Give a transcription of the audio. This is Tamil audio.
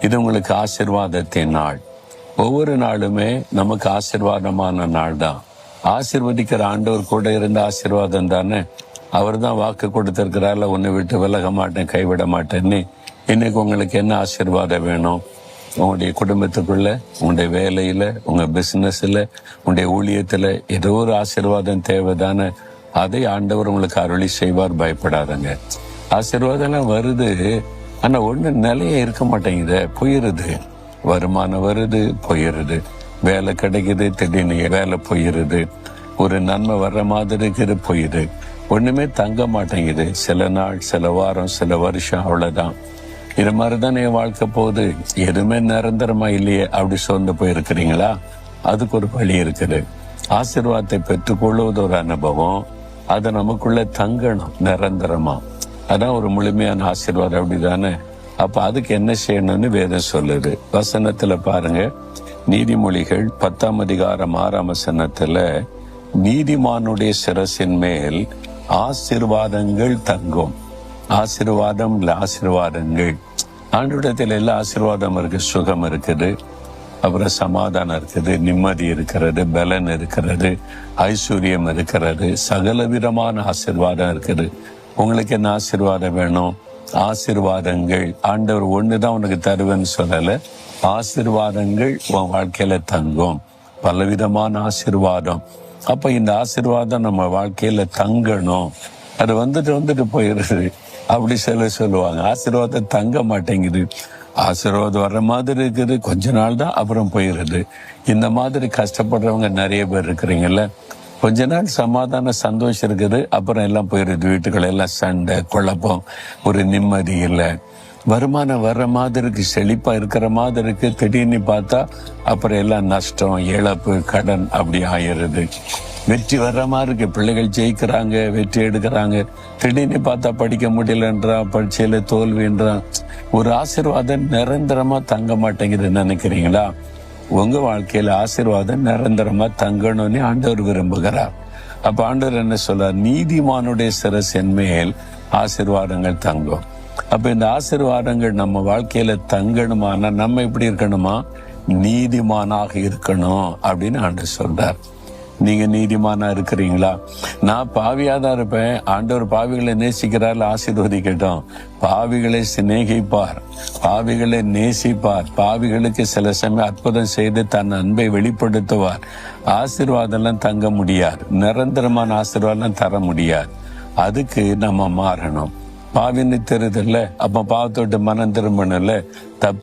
இது உங்களுக்கு ஆசீர்வாதத்தின் நாள். ஒவ்வொரு நாளுமே நமக்கு ஆசீர்வாதமான நாள் தான். ஆசீர்வதிக்கிற ஆண்டவர் கூட இருந்த ஆசீர்வாதம் தானே. அவர் தான் வாக்கு கொடுத்திருக்கிறார்ல, உன்னை விட்டு விலக மாட்டேன், கைவிட மாட்டேன்னு. இன்னைக்கு உங்களுக்கு என்ன ஆசீர்வாதம் வேணும்? உங்களுடைய குடும்பத்துக்குள்ள, உங்களுடைய வேலையில, உங்க பிசினஸ்ல, உங்களுடைய ஊழியத்துல ஏதோ ஒரு ஆசீர்வாதம் தேவைதானே. அதை ஆண்டவர் உங்களுக்கு அருளி செய்வார், பயப்படாதங்க. ஆசீர்வாதம் எல்லாம் வருது, ஆனா ஒண்ணு நிலையே இருக்க மாட்டேங்குது, போயிருது. வருமானம் வருது, போயிருது. வேலை கிடைக்குது, திடீர்னு வேலை போயிருது. ஒரு நன்மை வர்ற மாதிரி இருக்குது, போயிடுது. ஒண்ணுமே தங்க மாட்டேங்குது. சில நாள், சில வாரம், சில வருஷம், அவ்வளவுதான். இது மாதிரிதான் என் வாழ்க்கை போகுது, எதுவுமே நிரந்தரமா இல்லையே அப்படி சோர்ந்து போயிருக்கிறீங்களா? அதுக்கு ஒரு வழி இருக்குது. ஆசீர்வாதத்தை பெற்றுக்கொள்வது ஒரு அனுபவம், அது நமக்குள்ள தங்கணும் நிரந்தரமா. அதான் ஒரு முழுமையான ஆசீர்வாதம், அப்படிதானே? அப்ப அதுக்கு என்ன செய்யணும்னு வேதம் சொல்லுது. வசனத்துல பாருங்க, நீதிமொழிகள் 10ஆம் அதிகாரம் 6ஆம் வசனத்துல, நீதிமானுடைய சிரசின் மேல் ஆசீர்வாதங்கள் தங்கும். ஆசீர்வாதம் இல்ல, ஆசீர்வாதங்கள். ஆண்டவரிடத்தில் எல்லா ஆசீர்வாதம் இருக்கு. சுகம் இருக்குது, அப்புறம் சமாதானம் இருக்குது, நிம்மதி இருக்கிறது, பலன் இருக்கிறது, ஐஸ்வர்யம் இருக்கிறது, சகல விதமான ஆசீர்வாதம் இருக்குது. உங்களுக்கு என்ன ஆசீர்வாதம் வேணும்? ஆசீர்வாதங்கள். ஆண்டவர் ஒண்ணுதான் உனக்கு தருவேன்னு சொல்லல, ஆசீர்வாதங்கள் உன் வாழ்க்கையில தங்கும். பலவிதமான ஆசீர்வாதம். அப்ப இந்த ஆசீர்வாதம் நம்ம வாழ்க்கையில தங்கணும். அது வந்துட்டு போயிருது. அப்படி சொல்லுவாங்க, ஆசீர்வாதம் தங்க மாட்டேங்குது. ஆசீர்வாதம் வர்ற மாதிரி இருக்குது, கொஞ்ச நாள் தான், அப்புறம் போயிருது. இந்த மாதிரி கஷ்டப்படுறவங்க நிறைய பேர் இருக்கிறீங்கல்ல. கொஞ்ச நாள் சமாதான சந்தோஷம் இருக்குது, அப்புறம் எல்லாம் போயிருது. வீட்டுகள் எல்லாம் சண்டை, குழப்பம், ஒரு நிம்மதி இல்லை. வருமானம் வர்ற மாதிரி இருக்கு, செழிப்பா இருக்கிற மாதிரி இருக்கு, திடீர்னு பார்த்தா அப்புறம் எல்லாம் நஷ்டம், இழப்பு, கடன், அப்படி ஆயிடுது. வெற்றி வர்ற மாதிரி இருக்கு, பிள்ளைகள் ஜெயிக்கிறாங்க, வெற்றி எடுக்கிறாங்க, திடீர்னு பார்த்தா படிக்க முடியலன்றான், பரீட்சையில தோல்வின்றான். ஒரு ஆசீர்வாதம் நிரந்தரமா தங்க மாட்டேங்குது நினைக்கிறீங்களா? உங்க வாழ்க்கையில ஆசீர்வாதம் நிரந்தரமா தங்கணும்னு ஆண்டவர் விரும்புகிறார். அப்ப ஆண்டவர் என்ன சொல்றார்? நீதிமானுடைய சிரசின் மேல் ஆசீர்வாதங்கள் தங்கும். அப்ப இந்த ஆசீர்வாதங்கள் நம்ம வாழ்க்கையில தங்கணுமானா நம்ம எப்படி இருக்கணுமா? நீதிமானாக இருக்கணும் அப்படின்னு ஆண்டவர் சொல்றார். நீங்க நீதிமானா இருக்கிறீங்களா? நான் பாவியா தான் இருப்பேன். ஆண்டவர் பாவிகளை நேசிக்கிறார், ஆசீர்வதிக்கட்டும். பாவிகளை சிநேகிப்பார், பாவிகளை நேசிப்பார், பாவிகளுக்கு சில சமயம் அற்புதம் செய்து தன் அன்பை வெளிப்படுத்துவார். ஆசீர்வாதம் எல்லாம் தங்க முடியாது, நிரந்தரமான ஆசீர்வாதம் தர முடியாது. அதுக்கு நம்ம மாறணும். பாவின்னு தெரியுதுல்ல, அப்ப பாவத்தோட்டு மனம் திரும்பணும்ல.